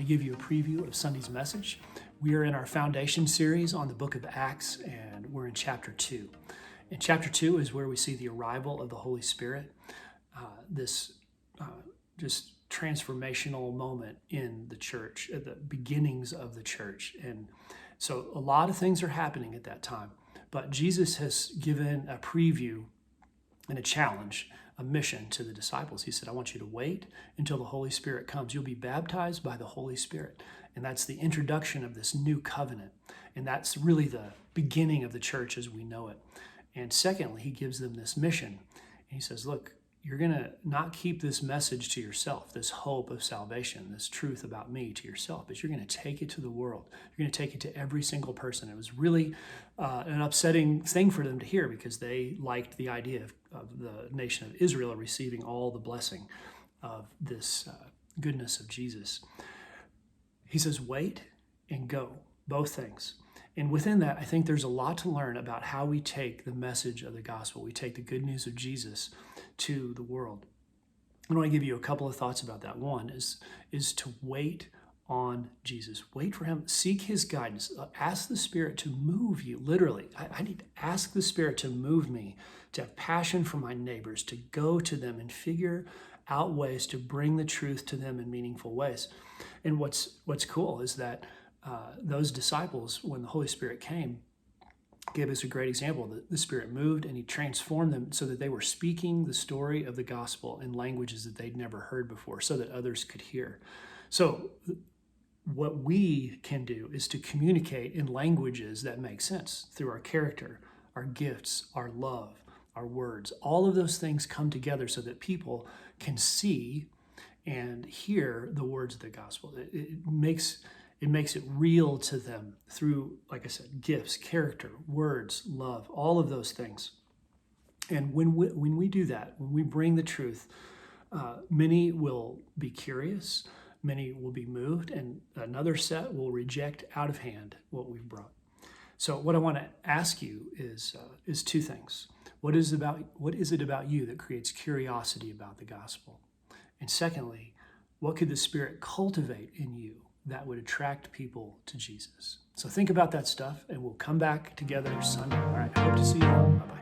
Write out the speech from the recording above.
to give you a preview of Sunday's message. We are in our foundation series on the book of Acts, and we're in chapter 2. And chapter 2 is where we see the arrival of the Holy Spirit, this just transformational moment in the church, at the beginnings of the church. And so a lot of things are happening at that time, but Jesus has given a preview and a challenge, a mission to the disciples. He said, I want you to wait until the Holy Spirit comes. You'll be baptized by the Holy Spirit. And that's the introduction of this new covenant. And that's really the beginning of the church as we know it. And secondly, he gives them this mission. And he says, look, you're going to not keep this message to yourself, this hope of salvation, this truth about me to yourself, but you're going to take it to the world. You're going to take it to every single person. It was really an upsetting thing for them to hear because they liked the idea of the nation of Israel receiving all the blessing of this goodness of Jesus. He says, wait and go, both things. And within that, I think there's a lot to learn about how we take the message of the gospel. We take the good news of Jesus to the world. I want to give you a couple of thoughts about that. One is to wait on Jesus. Wait for him. Seek his guidance. Ask the Spirit to move you. Literally, I need to ask the Spirit to move me, to have passion for my neighbors, to go to them and figure out ways to bring the truth to them in meaningful ways. And what's cool is that those disciples, when the Holy Spirit came, gave us a great example. The Spirit moved and he transformed them so that they were speaking the story of the gospel in languages that they'd never heard before so that others could hear. So what we can do is to communicate in languages that make sense through our character, our gifts, our love, our words. All of those things come together so that people can see and hear the words of the gospel. It makes it real to them through, like I said, gifts, character, words, love, all of those things. And when we do that, when we bring the truth, many will be curious, many will be moved, and another set will reject out of hand what we've brought. So what I want to ask you is two things. What is it about you that creates curiosity about the gospel? And secondly, what could the Spirit cultivate in you that would attract people to Jesus? So think about that stuff, and we'll come back together Sunday. All right, I hope to see you. Bye-bye.